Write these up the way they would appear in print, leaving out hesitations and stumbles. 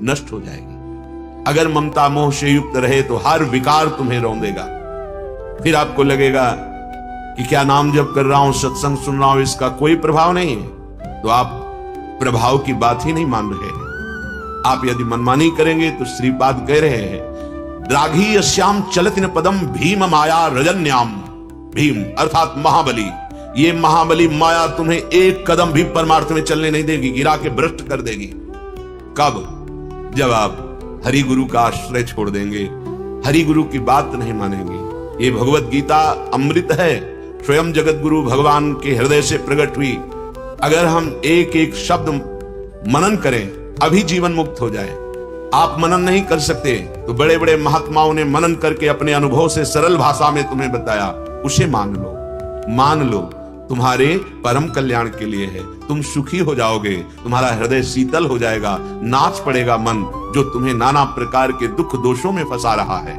नष्ट हो जाएगी। अगर ममता मोह से युक्त रहे तो हर विकार तुम्हें रौंदेगा। फिर आपको लगेगा कि क्या नाम जप कर रहा हूं, सत्संग सुन रहा हूं, इसका कोई प्रभाव नहीं है। तो आप प्रभाव की बात ही नहीं मान रहे हैं। आप यदि मनमानी करेंगे तो श्रीपाद कह रहे हैं, द्राघी यश्याम चलतिन पदम भीम माया रजन्याम। भीम अर्थात महाबली, ये महाबली माया तुम्हें एक कदम भी परमार्थ में चलने नहीं देगी, गिरा के भ्रष्ट कर देगी। कब? जब आप हरि गुरु का आश्रय छोड़ देंगे, हरि गुरु की बात नहीं मानेंगे। ये भगवत गीता अमृत है, स्वयं जगत गुरु भगवान के हृदय से प्रकट हुई। अगर हम एक एक शब्द मनन करें, अभी जीवन मुक्त हो जाए। आप मनन नहीं कर सकते तो बड़े बड़े महात्माओं ने मनन करके अपने अनुभव से सरल भाषा में तुम्हें बताया, उसे मान लो। मान लो, तुम्हारे परम कल्याण के लिए है। तुम सुखी हो जाओगे, तुम्हारा हृदय शीतल हो जाएगा, नाच पड़ेगा मन जो तुम्हें नाना प्रकार के दुख दोषों में फंसा रहा है।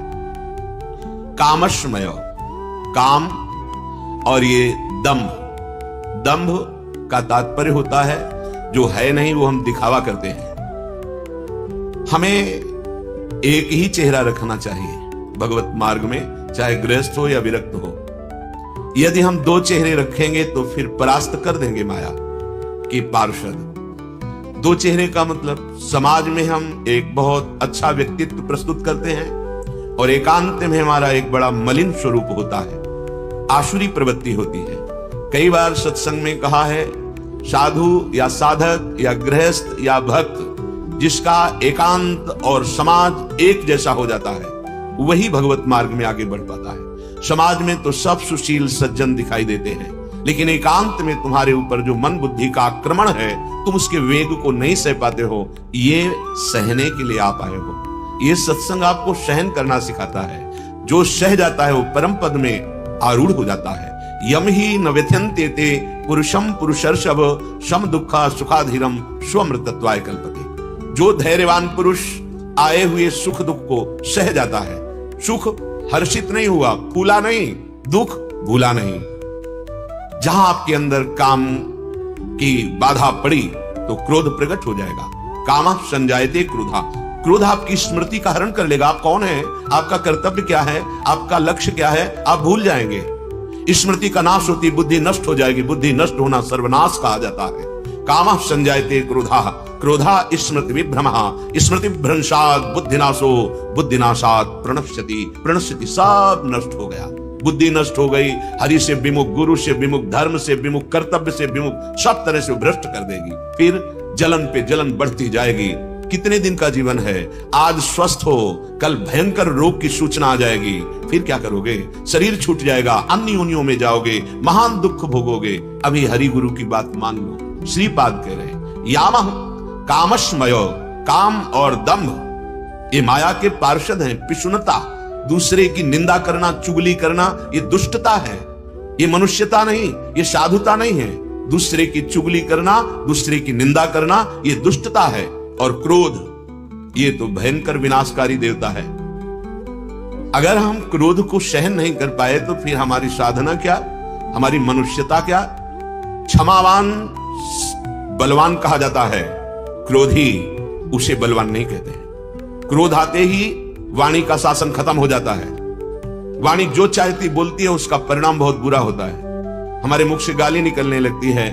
कामश्मय, काम और ये दंभ। दंभ का तात्पर्य होता है जो है नहीं वो हम दिखावा करते हैं। हमें एक ही चेहरा रखना चाहिए भगवत मार्ग में, चाहे गृहस्थ हो या विरक्त हो। यदि हम दो चेहरे रखेंगे तो फिर परास्त कर देंगे माया की पार्षद। दो चेहरे का मतलब समाज में हम एक बहुत अच्छा व्यक्तित्व प्रस्तुत करते हैं और एकांत में हमारा एक बड़ा मलिन स्वरूप होता है, आसुरी प्रवृत्ति होती है। कई बार सत्संग में कहा है, साधु या साधक या गृहस्थ या भक्त जिसका एकांत और समाज एक जैसा हो जाता है वही भगवत मार्ग में आगे बढ़ पाता है। समाज में तो सब सुशील सज्जन दिखाई देते हैं, लेकिन एकांत में तुम्हारे ऊपर जो मन बुद्धि का आक्रमण है, तुम उसके वेग को नहीं सह पाते हो। ये सहने के लिए आप आए हो। ये सत्संग आपको सहन करना सिखाता है। जो सह जाता है वो परम पद में आरूढ़ हो जाता है। यम ही न व्यथ्यन्ते ते पुरुषम पुरुषर्षभ सम दुखा सुखाधीरम स्वमृतत्वाय कल्पते। जो धैर्यवान पुरुष आए हुए सुख दुख को सह जाता है, सुख हर्षित नहीं हुआ, फूला नहीं, दुख भूला नहीं। जहां आपके अंदर काम की बाधा पड़ी तो क्रोध प्रकट हो जाएगा। कामः संजायते क्रोधा। क्रोध आपकी स्मृति का हरण कर लेगा। आप कौन है, आपका कर्तव्य क्या है, आपका लक्ष्य क्या है, आप भूल जाएंगे। स्मृति का नाश होती बुद्धि नष्ट हो जाएगी। बुद्धि नष्ट होना सर्वनाश कहा जाता है। कामः संजायते क्रोधा। क्रोधा स्मृति विभ्रमः। स्मृति भ्रंशात् बुद्धिनाशो बुद्धिनाशात् प्रणश्यति। प्रणश्यति सब नष्ट हो गया। बुद्धि नष्ट हो गई, हरि से विमुख, गुरु से विमुख, धर्म से विमुख, कर्तव्य से विमुख, सब तरह से भ्रष्ट कर देगी। फिर जलन पे जलन बढ़ती जाएगी। कितने दिन का जीवन है, आज स्वस्थ हो, कल भयंकर रोग की सूचना आ जाएगी। फिर क्या करोगे? शरीर छूट जाएगा, अन्य योनियों में जाओगे, महान दुख भोगोगे। अभी हरि गुरु की बात मान लो। श्रीपाद कह रहे यामः कामश्मयो। काम और दंभ ये माया के पार्षद हैं। पिशुनता, दूसरे की निंदा करना, चुगली करना, ये दुष्टता है। ये मनुष्यता नहीं, ये साधुता नहीं है। दूसरे की चुगली करना, दूसरे की निंदा करना, ये दुष्टता है। और क्रोध, ये तो भयंकर विनाशकारी देवता है। अगर हम क्रोध को सहन नहीं कर पाए तो फिर हमारी साधना क्या, हमारी मनुष्यता क्या? क्षमावान बलवान कहा जाता है, क्रोधी उसे बलवान नहीं कहते हैं। क्रोध आते ही वाणी का शासन खत्म हो जाता है। वाणी जो चाहती बोलती है, उसका परिणाम बहुत बुरा होता है। हमारे मुख से गाली निकलने लगती है,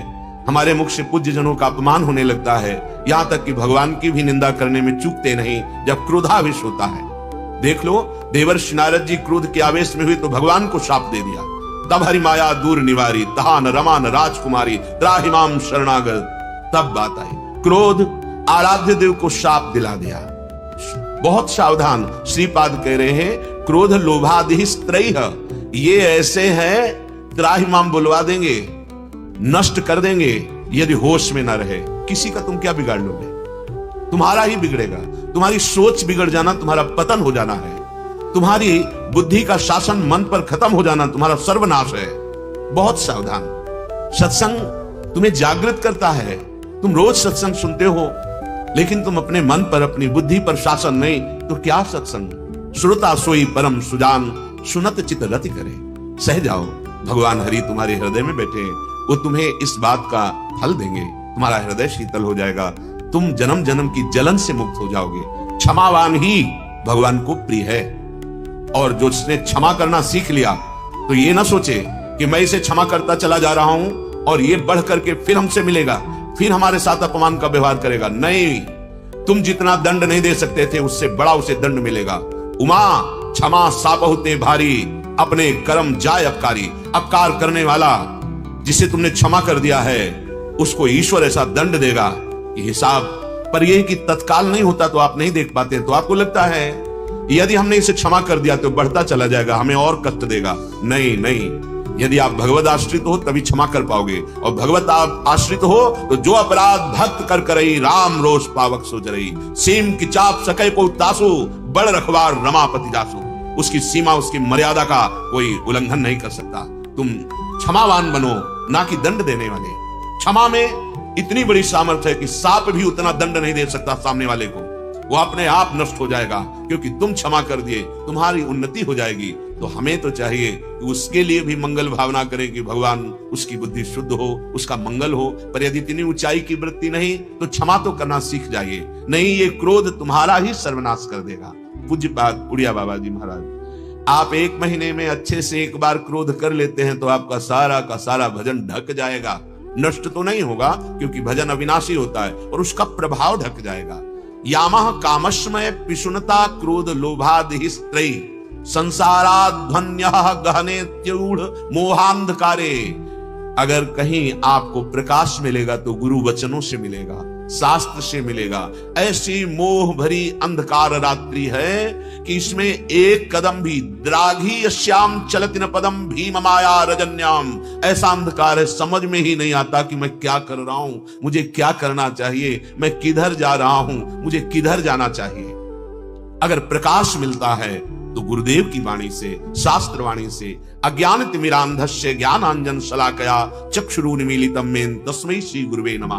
हमारे मुख से पूज्य जनों का अपमान होने लगता है, यहां तक कि भगवान की भी निंदा करने में चूकते नहीं जब क्रोधावेश होता है। देख लो, देवर्षि नारद जी क्रोध के आवेश में हुए तो भगवान को शाप दे दिया। तब हरि माया दूर निवारी, तहा न रमा न राजकुमारी, त्राहिमाम शरणागत। तब बात आई। क्रोध आराध्य देव को शाप दिला दिया। बहुत सावधान। श्रीपाद कह रहे हैं, क्रोध लोभादि त्रयः, ये ऐसे हैं त्राहिमाम बुलवा देंगे, नष्ट कर देंगे यदि होश में ना रहे। किसी का तुम क्या बिगाड़ लोगे? तुम्हारा ही बिगड़ेगा। तुम्हारी सोच बिगड़ जाना तुम्हारा पतन हो जाना है। तुम्हारी बुद्धि का शासन मन पर खत्म हो जाना तुम्हारा सर्वनाश है। बहुत सावधान। सत्संग तुम्हें जागृत करता है। तुम रोज सत्संग सुनते हो, लेकिन तुम अपने मन पर, अपनी बुद्धि पर शासन नहीं, तो क्या सत्संग? श्रोता सोई परम सुजान, सुनत चित रति करे। सह जाओ, भगवान हरि तुम्हारे हृदय में बैठे, वो तुम्हें इस बात का फल देंगे। तुम्हारा हृदय शीतल हो जाएगा। तुम जन्म जन्म की जलन से मुक्त हो जाओगे। क्षमावान ही भगवान को प्रिय है। और जो उसने क्षमा करना सीख लिया तो ये ना सोचे कि मैं इसे क्षमा करता चला जा रहा हूं और ये बढ़ करके फिर हमसे मिलेगा, फिर हमारे साथ अपमान का व्यवहार करेगा। नहीं, तुम जितना दंड नहीं दे सकते थे उससे बड़ा उसे दंड मिलेगा। उमा क्षमा सापहुते भारी, अपने कर्म जाय अपकारी। अपकार करने वाला जिसे तुमने क्षमा कर दिया है उसको ईश्वर ऐसा दंड देगा कि हिसाब। पर यह कि तत्काल नहीं होता तो आप नहीं देख पाते, तो आपको लगता है यदि हमने इसे क्षमा कर दिया तो बढ़ता चला जाएगा, हमें और कष्ट देगा। नहीं नहीं, यदि आप भगवत आश्रित हो तभी क्षमा कर पाओगे, और भगवत आप आश्रित हो तो जो अपराध भक्त कर करई, राम रोष पावक सो जरई। सीम की चाप सकै को तासु, बड़ रखवार रमापति जासु। उसकी सीमा, उसकी मर्यादा का कोई उल्लंघन नहीं कर सकता। तुम क्षमावान बनो, ना कि दंड देने वाले। क्षमा में इतनी बड़ी सामर्थ्य है कि सांप भी उतना दंड नहीं दे सकता सामने वाले को, वो अपने आप नष्ट हो जाएगा, क्योंकि तुम क्षमा कर दिए, तुम्हारी उन्नति हो जाएगी। तो हमें तो चाहिए कि उसके लिए भी मंगल भावना करें कि भगवान उसकी बुद्धि शुद्ध हो, उसका मंगल हो। पर यदि इतनी ऊंचाई की वृत्ति नहीं तो क्षमा तो करना सीख जाइए, नहीं ये क्रोध तुम्हारा ही सर्वनाश कर देगा। पूज्य बात उड़िया बाबा जी महाराज, आप 1 महीने में अच्छे से एक बार क्रोध कर लेते हैं तो आपका सारा का सारा भजन ढक जाएगा। नष्ट तो नहीं होगा क्योंकि भजन अविनाशी होता है, और उसका प्रभाव ढक जाएगा। यामः कामस्मय पिशुनता क्रोध लोभादि स्त्रयी, संसाराध्वन्यः गहने त्यूढ़ मोहांधकारे। अगर कहीं आपको प्रकाश मिलेगा तो गुरु वचनों से मिलेगा, शास्त्र से मिलेगा। ऐसी मोह भरी अंधकार रात्रि है कि इसमें एक कदम भी, द्राघी श्याम चलति न पदम भीम माया रजन्याम। ऐसा अंधकार है, समझ में ही नहीं आता कि मैं क्या कर रहा हूं, मुझे क्या करना चाहिए, मैं किधर जा रहा हूं, मुझे किधर जाना चाहिए। अगर प्रकाश मिलता है तो गुरुदेव की वाणी से, शास्त्र वाणी से, अज्ञान तिमिरांधस्य ज्ञानांजन शलाकया चक्षुरुन्मीलितम मेन तस्मै श्री गुरुवे नमः।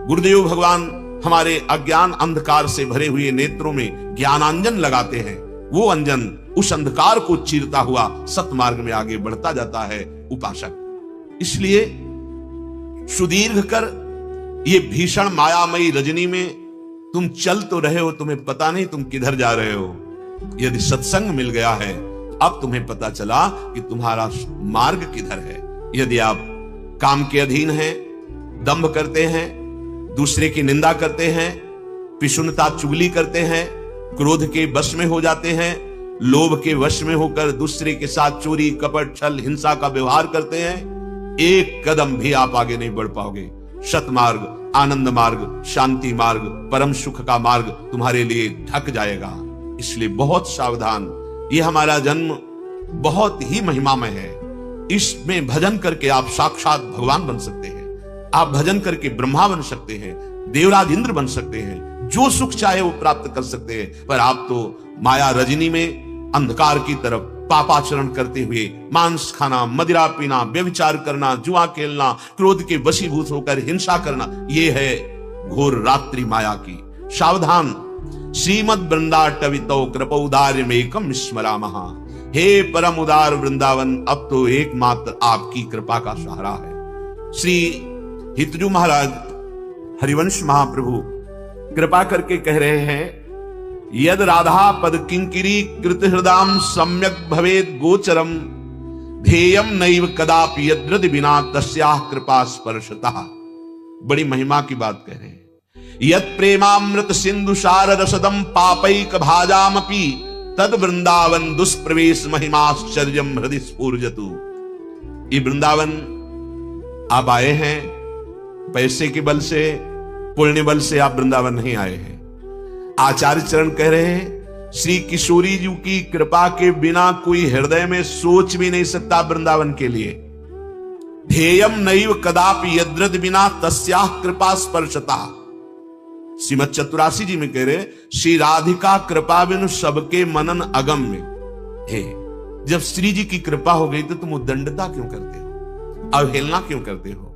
गुरुदेव भगवान हमारे अज्ञान अंधकार से भरे हुए नेत्रों में ज्ञानांजन लगाते हैं। वो अंजन उस अंधकार को चीरता हुआ सतमार्ग में आगे बढ़ता जाता है उपासक। इसलिए सुदीर्घ कर ये भीषण मायामयी रजनी में तुम चल तो रहे हो, तुम्हें पता नहीं तुम किधर जा रहे हो। यदि सत्संग मिल गया है अब तुम्हें पता चला कि तुम्हारा मार्ग किधर है। यदि आप काम के अधीन हैं, दंभ करते हैं, दूसरे की निंदा करते हैं, पिशुनता चुगली करते हैं, क्रोध के वश में हो जाते हैं, लोभ के वश में होकर दूसरे के साथ चोरी कपट छल हिंसा का व्यवहार करते हैं, एक कदम भी आप आगे नहीं बढ़ पाओगे। सतमार्ग, आनंद मार्ग, शांति मार्ग, परम सुख का मार्ग तुम्हारे लिए ढक जाएगा। इसलिए बहुत सावधान। ये हमारा जन्म बहुत ही महिमामय है। इसमें भजन करके आप साक्षात भगवान बन सकते हैं, आप भजन करके ब्रह्मा बन सकते हैं, देवराज इंद्र बन सकते हैं, जो सुख चाहे वो प्राप्त कर सकते हैं। पर आप तो माया रजनी में अंधकार की तरफ पापाचरण करते हुए मांस खाना, मदिरा पीना, व्यभिचार करना, जुआ खेलना, क्रोध के वशीभूत होकर हिंसा करना, ये है घोर रात्रि माया की। सावधान। श्रीमद वृंदाटवितो कृपोदार्यमेकम स्मरामः। हे परम उदार वृंदावन, अब तो एकमात्र आपकी कृपा का सहारा है। श्री हितजू महाराज हरिवंश महाप्रभु कृपा करके कह रहे हैं, यद राधा पद किंकिरी कृत हृदाम सम्यक भवेद गोचरम, ध्येयम नैव कदापि यद्रद बिना तस्याः कृपा स्पर्शतः। बड़ी महिमा की बात कह रहे हैं। यत प्रेमामृत सिंधु सार रसदम पापैक भाजामपि, तद वृंदावन दुष्प्रवेश महिमाश्चर्यम हृदय स्फूर्जतु। ये वृंदावन आप आए हैं पैसे के बल से, पुण्य बल से आप वृंदावन नहीं आए हैं। आचार्य चरण कह रहे हैं, श्री किशोरी जी की कृपा के बिना कोई हृदय में सोच भी नहीं सकता वृंदावन के लिए। ध्येयम नैव कदापि यद्रद बिना तस्याः कृपा स्पर्शता। श्रीमद चतुरासी जी में कह रहे, श्री राधिका कृपा बिनु सबके मनन अगम्य है। जब श्री जी की कृपा हो गई तो तुम उद्दंडता क्यों करते हो, अवहेलना क्यों करते हो?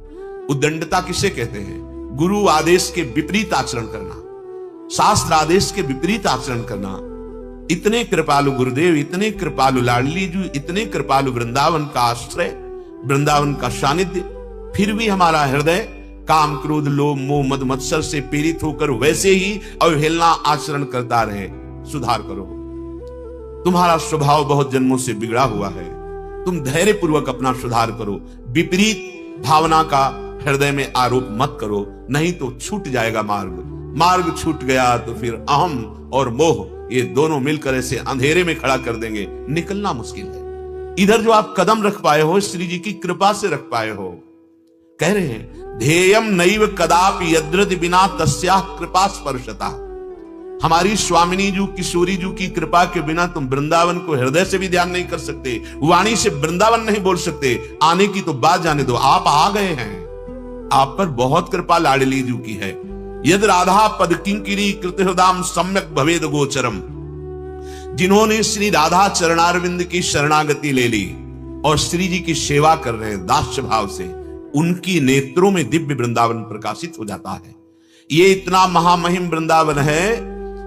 उद्दंडता किसे कहते हैं? गुरु आदेश के विपरीत आचरण करना, शास्त्र आदेश के विपरीत आचरण करना। इतने कृपालु गुरुदेव, इतने कृपालु लाडली जी, इतने कृपालु वृंदावन का आश्रय, वृंदावन का सानिध्य, फिर भी हमारा हृदय काम क्रोध लोभ मोह मद मत्सर से पीड़ित होकर वैसे ही अवहेलना आचरण करता रहे। सुधार करो, तुम्हारा स्वभाव बहुत जन्मों से बिगड़ा हुआ है। तुम धैर्य पूर्वक अपना सुधार करो। विपरीत भावना का हृदय में आरोप मत करो, नहीं तो छूट जाएगा मार्ग छूट गया तो फिर अहम और मोह ये दोनों मिलकर ऐसे अंधेरे में खड़ा कर देंगे, निकलना मुश्किल है। इधर जो आप कदम रख पाए हो श्री जी की कृपा से रख पाए हो। कह रहे हैं ध्येयम नैव कदापि यद्रति बिना तस्याः कृपा स्पर्शता। हमारी स्वामिनी जी किशोरी जी की कृपा के बिना तुम वृंदावन को हृदय से भी ध्यान नहीं कर सकते, वाणी से वृंदावन नहीं बोल सकते। आने की तो बात जाने दो, आप आ गए हैं। आप पर बहुत कृपा लाडली जी की है। यद राधा पद किंकिरी कृत हृदाम सम्यक भवेद गोचरम। जिन्होंने श्री राधा चरणारविंद की शरणागति ले ली और श्री जी की सेवा कर रहे हैं दास्य भाव से, उनकी नेत्रों में दिव्य वृंदावन प्रकाशित हो जाता है। ये इतना महामहिम वृंदावन है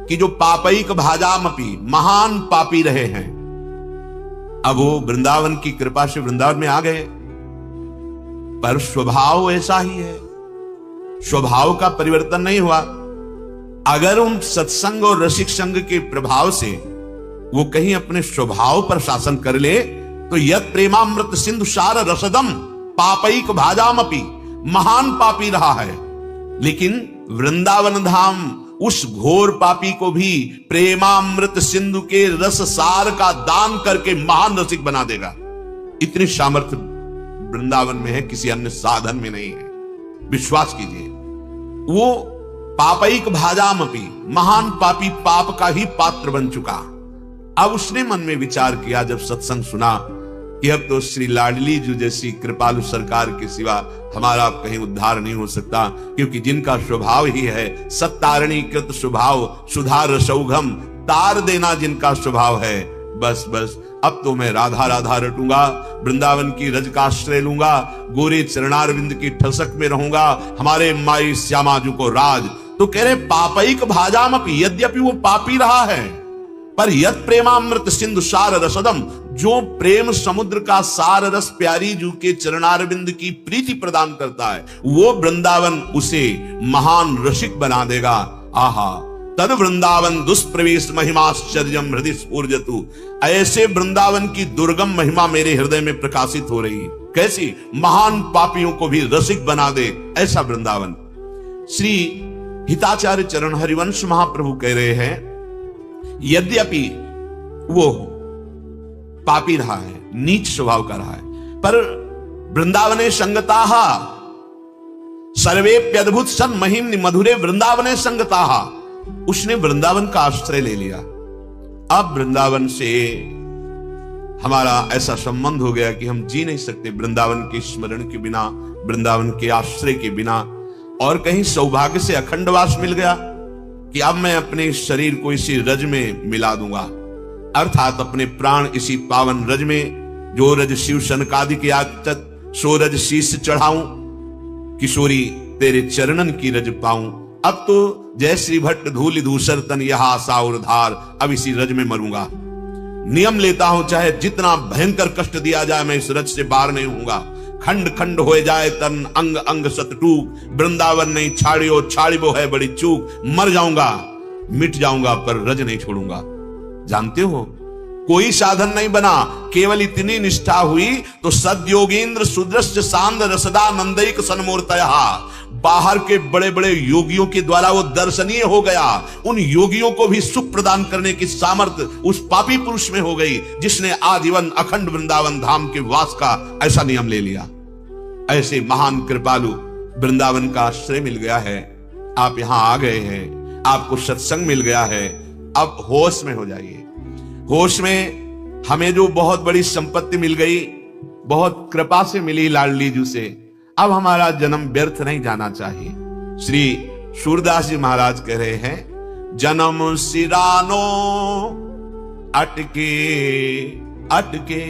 कि जो पापैक भाजामपि महान पापी रहे हैं, अब वो वृंदावन की कृपा से वृंदावन में आ गए। पर स्वभाव ऐसा ही है, स्वभाव का परिवर्तन नहीं हुआ। अगर उन सत्संग और रसिक संग के प्रभाव से वो कहीं अपने स्वभाव पर शासन कर ले तो यद प्रेमामृत सिंधु सार रसदम पापैक भाजामपि, महान पापी रहा है। लेकिन वृंदावन धाम उस घोर पापी को भी प्रेमामृत सिंधु के रस सार का दान करके महान रसिक बना देगा। इतनी सामर्थ्य वृंदावन में है, किसी अन्य साधन में नहीं है। विश्वास कीजिए, वो पापैक भाजामपि, महान पापी पाप का ही पात्र बन चुका। अब उसने मन में विचार किया जब सत्संग सुना कि अब तो श्री लाडली जी जैसी कृपालु सरकार के सिवा हमारा कहीं उद्धार नहीं हो सकता, क्योंकि जिनका स्वभाव ही है सत्तारणी कृत स्वभाव, सुधार रसौघम, तार देना जिनका स्वभाव है, बस बस अब तो मैं राधा राधा रटूंगा, वृंदावन की रज का आश्रय लूंगा, गोरे चरणारविंद की ठसक में रहूंगा, हमारे माई श्यामाजू को राज। तो कह रहे पापैक भाजामपि, यद्यपि वो पापी रहा है, पर यद प्रेमामृत सिंधु सार रसदम, जो प्रेम समुद्र का सार रस प्यारी जू के चरणारविंद की प्रीति प्रदान करता है, वो वृंदावन उसे महान रसिक बना देगा। आहा, तद वृंदावन दुष्प्रवेश महिमाश्चर्यम हृदय स्फूर्जतु। ऐसे वृंदावन की दुर्गम महिमा मेरे हृदय में प्रकाशित हो रही। कैसी? महान पापियों को भी रसिक बना दे ऐसा वृंदावन। श्री हिताचार्य चरण हरिवंश महाप्रभु कह रहे हैं यद्यपि वो पापी रहा है, नीच स्वभाव का रहा है, पर वृंदावने संगताः सर्वेप्यद्भुत सन महिम्नि मधुरे वृंदावने संगताः। उसने वृंदावन का आश्रय ले लिया। अब वृंदावन से हमारा ऐसा संबंध हो गया कि हम जी नहीं सकते वृंदावन के स्मरण के बिना, वृंदावन के आश्रय के बिना। और कहीं सौभाग्य से अखंडवास मिल गया कि अब मैं अपने शरीर को इसी रज में मिला दूंगा, अर्थात अपने प्राण इसी पावन रज में, जो रज शिव सनकादि के आचत सो रज शीश चढ़ाऊं, किशोरी तेरे चरणन की रज पाऊं। अब तो जय श्री भट्ट धूलि धूसर तन यहा साउर धार, अब इसी रज में मरूंगा। नियम लेता हूं चाहे जितना भयंकर कष्ट दिया जाए, मैं इस रज से बाहर नहीं होऊंगा। खंड खंड हो जाए तन अंग अंग सतटूक, वृंदावन नहीं छाड़ियो छाड़िबो है बड़ी चूक। मर जाऊंगा, मिट जाऊंगा, पर रज नहीं छोड़ूंगा। जानते हो, कोई साधन नहीं बना, केवल इतनी निष्ठा हुई तो सद्योगेंद्र सुदृश्य सांद रसदानंदैक सन्मूर्तयः, बाहर के बड़े बड़े योगियों के द्वारा वो दर्शनीय हो गया। उन योगियों को भी सुख प्रदान करने की सामर्थ्य उस पापी पुरुष में हो गई, जिसने आजीवन अखंड वृंदावन धाम के वास का ऐसा नियम ले लिया। ऐसे महान कृपालु वृंदावन का आश्रय मिल गया है। आप यहां आ गए हैं, आपको सत्संग मिल गया है। अब होश में हो जाइए। होश में हमें जो बहुत बड़ी संपत्ति मिल गई, बहुत कृपा से मिली लाडली जी से, अब हमारा जन्म व्यर्थ नहीं जाना चाहिए। श्री सूरदास जी महाराज कह रहे हैं, जन्म सिरानो अटके अटके।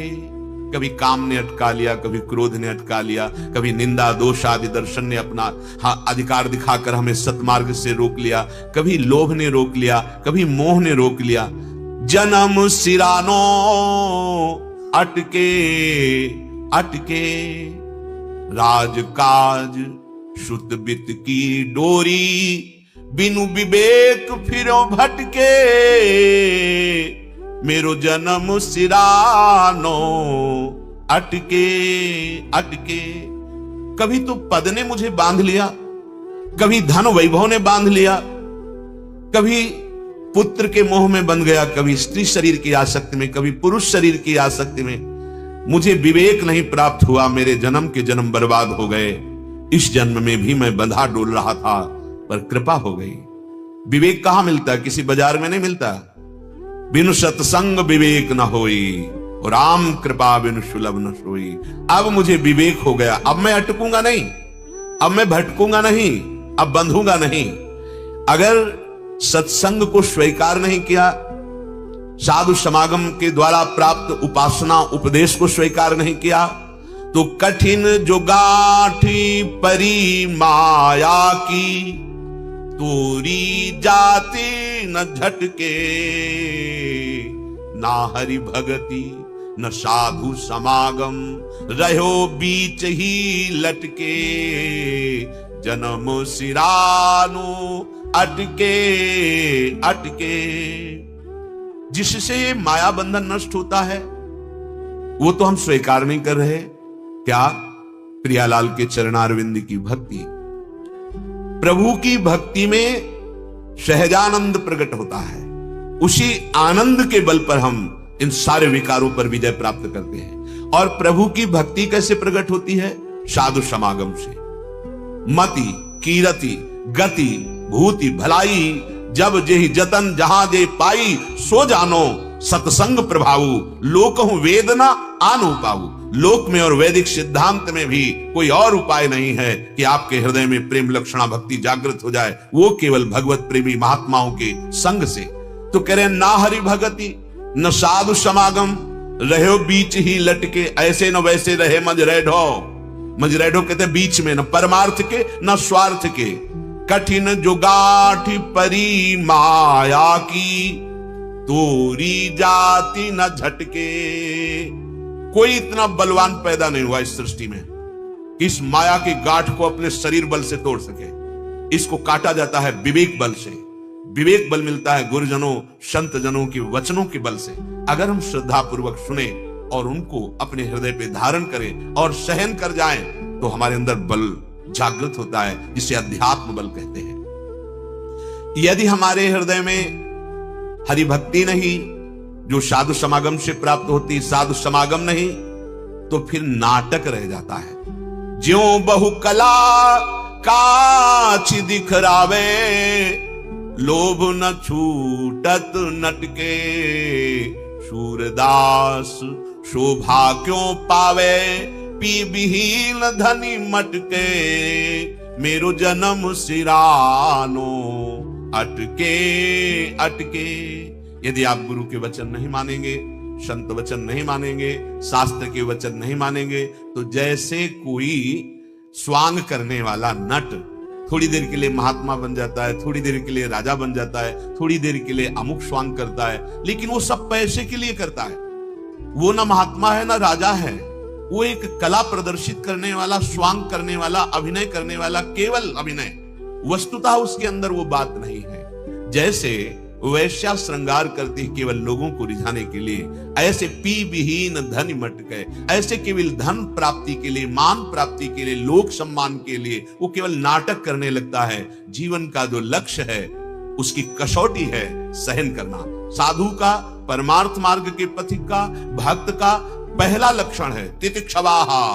कभी काम ने अटका लिया, कभी क्रोध ने अटका लिया, कभी निंदा दोष आदि दर्शन ने अपना अधिकार दिखाकर हमें सतमार्ग से रोक लिया, कभी लोभ ने रोक लिया, कभी मोह ने रोक लिया। जन्म सिरानो अटके अटके, राजकाज शुद्ध बित की डोरी बिनु विवेक फिरो भटके, मेरो जन्म सिरानो अटके अटके। कभी तो पद ने मुझे बांध लिया, कभी धन वैभव ने बांध लिया, कभी पुत्र के मोह में बंध गया, कभी स्त्री शरीर की आसक्ति में, कभी पुरुष शरीर की आसक्ति में। मुझे विवेक नहीं प्राप्त हुआ, मेरे जन्म के जन्म बर्बाद हो गए। इस जन्म में भी मैं बंधा डोल रहा था, पर कृपा हो गई। विवेक कहां मिलता? किसी बाजार में नहीं मिलता। बिनु सत्संग विवेक न होई, और राम कृपा बिनु सुलभ न सोई। अब मुझे विवेक हो गया, अब मैं अटकूंगा नहीं, अब मैं भटकूंगा नहीं, अब बंधूंगा नहीं। अगर सत्संग को स्वीकार नहीं किया, साधु समागम के द्वारा प्राप्त उपासना उपदेश को स्वीकार नहीं किया, तो कठिन जो गाठी परी माया की, तोरी जाती न झटके, ना हरि भगति न साधु समागम, रहो बीच ही लटके, जन्म सिरानो अटके अटके। जिससे माया बंधन नष्ट होता है वो तो हम स्वीकार नहीं कर रहे। क्या? प्रियालाल के चरणारविंद की भक्ति, प्रभु की भक्ति में सहजानंद प्रकट होता है। उसी आनंद के बल पर हम इन सारे विकारों पर विजय प्राप्त करते हैं। और प्रभु की भक्ति कैसे प्रकट होती है? साधु समागम से। मति कीरति गति भूति भलाई, जब जेहि जतन जहां जे पाई, सो जानो सत्संग प्रभाऊ, लोकहु वेदना आनु पाऊ। लोक में और वैदिक सिद्धांत में भी कोई और उपाय नहीं है कि आपके हृदय में प्रेम लक्षणा भक्ति जागृत हो जाए, वो केवल भगवत प्रेमी महात्माओं के संग से। तो कह रहे ना हरि भगति न साधु समागम, रहो बीच ही लटके, ऐसे न वैसे रहे मजरेढ़ो। मजरेढ़ो कहते बीच में, न परमार्थ के न स्वार्थ के। कठिन जो गाठी परी माया की, तोरी जाती न झटके। कोई इतना बलवान पैदा नहीं हुआ इस सृष्टि में कि इस माया की गांठ को अपने शरीर बल से तोड़ सके। इसको काटा जाता है विवेक बल से। विवेक बल मिलता है गुरुजनों संत जनों के वचनों के बल से। अगर हम श्रद्धा पूर्वक सुने और उनको अपने हृदय पे धारण करें और सहन कर जाएं, तो हमारे अंदर बल जागृत होता है, जिसे अध्यात्म बल कहते हैं। यदि हमारे हृदय में हरि भक्ति नहीं, जो साधु समागम से प्राप्त होती, साधु समागम नहीं, तो फिर नाटक रह जाता है। ज्यों बहु कला काछ दिखरावे, लोभ न छूटत नटके। सूरदास शोभा क्यों पावे, पी विहीन धनी मटके। मेरो जन्म सिरानो अटके अटके। यदि आप गुरु के वचन नहीं मानेंगे, संत वचन नहीं मानेंगे, शास्त्र के वचन नहीं मानेंगे, तो जैसे कोई स्वांग करने वाला नट थोड़ी देर के लिए महात्मा बन जाता है, थोड़ी देर के लिए राजा बन जाता है, थोड़ी देर के लिए अमुक स्वांग करता है, लेकिन वो सब पैसे के लिए करता है। वो ना महात्मा है ना राजा है, वो एक कला प्रदर्शित करने वाला, स्वांग करने वाला, अभिनय करने वाला, केवल अभिनय। वस्तुतः उसके अंदर वो बात नहीं है। जैसे वैश्या श्रृंगार करती केवल लोगों को रिझाने के लिए, ऐसे पी विहीन धन मटके, ऐसे केवल धन प्राप्ति के लिए, मान प्राप्ति के लिए, लोक सम्मान के लिए वो केवल नाटक करने लगता है। जीवन का जो लक्ष्य है उसकी कसौटी है सहन करना। साधु का, परमार्थ मार्ग के पथिक का, भक्त का पहला लक्षण है तितिक्षवाहा,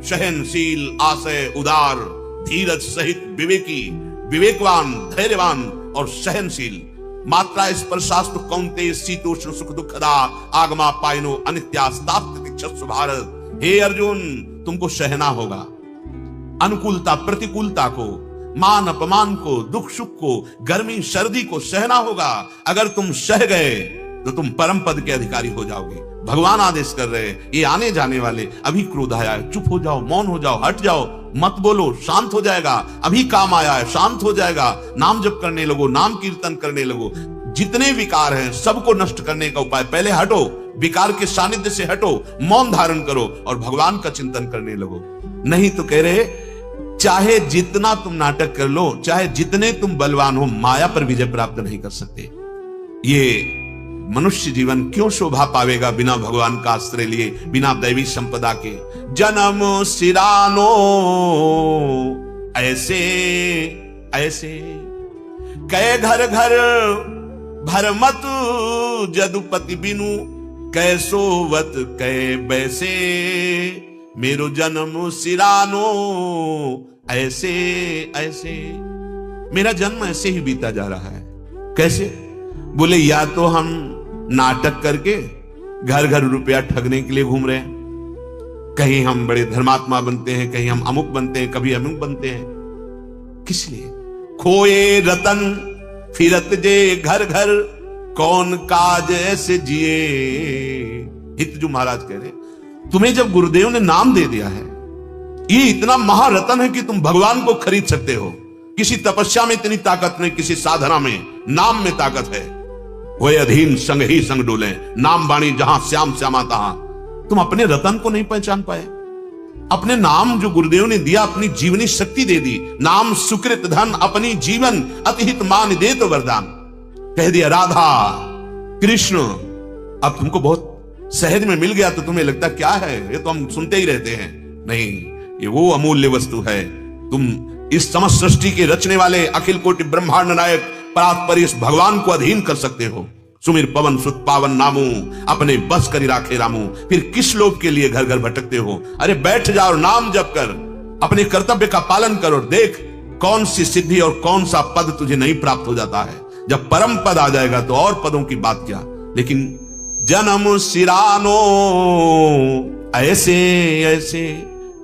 सहनशील, आशय उदार, धीरज सहित विवेकी, विवेकवान, धैर्यवान और सहनशील। मात्रा स्पर्शास्तु कौन्तेय शीतोष्ण सुख दुखदा, आगमा पायनो अनित्यास्ताप्तिक्षस्व भारत। हे अर्जुन, तुमको सहना होगा अनुकूलता प्रतिकूलता को, मान अपमान को, दुख सुख को, गर्मी सर्दी को सहना होगा। अगर तुम सह गए तो तुम परम पद के अधिकारी हो जाओगे। भगवान आदेश कर रहे हैं, ये आने जाने वाले, अभी क्रोध आया है, चुप हो जाओ, मौन हो जाओ, हट जाओ, मत बोलो, शांत हो जाएगा। अभी काम आया है, शांत हो जाएगा। नाम जप करने लगो, नाम कीर्तन करने लगो। जितने विकार हैं सबको नष्ट करने का उपाय, पहले हटो, विकार के सानिध्य से हटो, मौन धारण करो और भगवान का चिंतन करने लगो। नहीं तो कह रहे चाहे जितना तुम नाटक कर लो, चाहे जितने तुम बलवान हो, माया पर विजय प्राप्त नहीं कर सकते। ये मनुष्य जीवन क्यों शोभा पावेगा बिना भगवान का आश्रय लिए, बिना दैवी संपदा के। जन्म सिरानो ऐसे ऐसे, कै घर घर भरमत जदुपति बिनु, कैसोवत कै बैसे, मेरो जन्म सिरानो ऐसे ऐसे। मेरा जन्म ऐसे ही बीता जा रहा है। कैसे? बोले या तो हम नाटक करके घर घर रुपया ठगने के लिए घूम रहे हैं, कहीं हम बड़े धर्मात्मा बनते हैं, कहीं हम अमुक बनते हैं, कभी अमुक बनते हैं। किस लिए? खोए रतन फिरत जे घर घर, कौन काज ऐसे जिए। हितजू महाराज कह रहे, तुम्हें जब गुरुदेव ने नाम दे दिया है, ये इतना महारतन है कि तुम भगवान को खरीद सकते हो। किसी तपस्या में इतनी ताकत नहीं, किसी साधना में, नाम में ताकत है। वो अधीन संग ही संग डोले, नाम बाणी जहां श्याम श्यामा तहां। तुम अपने रतन को नहीं पहचान पाए। अपने नाम जो गुरुदेव ने दिया, अपनी जीवनी शक्ति दे दी। नाम सुकृत धन अपनी जीवन, अतिहित मान दे तो वरदान। कह दिया राधा कृष्ण। अब तुमको बहुत सहज में मिल गया तो तुम्हें लगता क्या है, ये तो हम सुनते ही रहते हैं। नहीं, ये वो अमूल्य वस्तु है। तुम इस समस्त सृष्टि के रचने वाले अखिल कोटि ब्रह्मांड नायक परात्पर इस भगवान को अधीन कर सकते हो। सुमिर पवन सुत पावन नामू, अपने बस करी राखे रामू। फिर किस लोभ के लिए घर घर भटकते हो? अरे बैठ जाओ और नाम जप कर, अपने कर्तव्य का पालन करो। देख कौन सी सिद्धि और कौन सा पद तुझे नहीं प्राप्त हो जाता है। जब परम पद आ जाएगा तो और पदों की बात क्या। लेकिन जन्म सिरानो ऐसे ऐसे,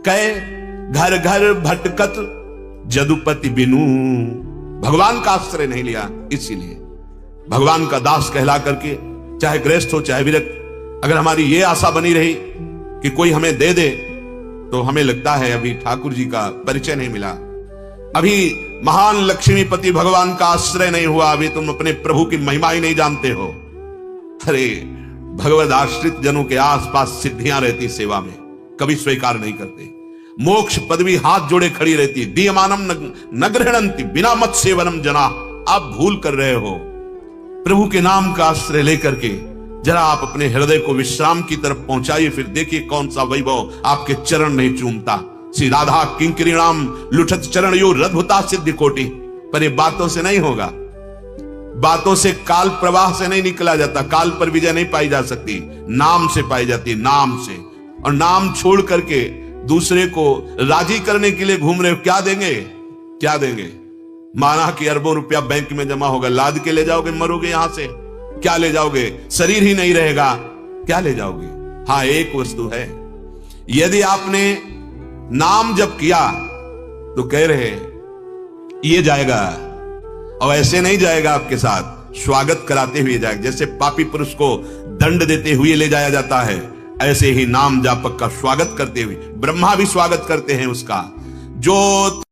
कै घर घर भटकत जदुपति बिनु। भगवान का आश्रय नहीं लिया, इसीलिए भगवान का दास कहला करके, चाहे गृहस्थ हो चाहे विरक्त, अगर हमारी ये आशा बनी रही कि कोई हमें दे दे, तो हमें लगता है अभी ठाकुर जी का परिचय नहीं मिला, अभी महान लक्ष्मीपति भगवान का आश्रय नहीं हुआ, अभी तुम अपने प्रभु की महिमा ही नहीं जानते हो। अरे भगवद आश्रित जनों के आसपास सिद्धियां रहती सेवा में, कभी स्वीकार नहीं करते। मोक्ष पदवी हाथ जोड़े खड़ी रहती, दीयमानम न गृह्णन्ति बिना मत सेवनम जना। आप भूल कर रहे हो। प्रभु के नाम का आश्रय लेकर के जरा आप अपने हृदय को विश्राम की तरफ पहुंचाइए, फिर देखिए कौन सा वैभव आपके चरण नहीं चूमता। श्री राधा किंकरीणाम लुठत चरण यो रद्भुता सिद्धि कोटि। पर ये बातों से नहीं होगा, बातों से काल प्रवाह से नहीं निकला जाता। काल पर विजय नहीं पाई जा सकती, नाम से पाई जाती, नाम से। और नाम छोड़ करके दूसरे को राजी करने के लिए घूम रहे हो, क्या देंगे? क्या देंगे? माना कि अरबों रुपया बैंक में जमा होगा, लाद के ले जाओगे, मरोगे यहां से। क्या ले जाओगे? शरीर ही नहीं रहेगा, क्या ले जाओगे? हाँ, एक वस्तु है, यदि आपने नाम जप किया तो कह रहे ये जाएगा, और ऐसे नहीं जाएगा, आपके साथ स्वागत कराते हुए जाएगा। जैसे पापी पुरुष को दंड देते हुए ले जाया जाता है, ऐसे ही नाम जापक का स्वागत करते हुए ब्रह्मा भी स्वागत करते हैं उसका। जो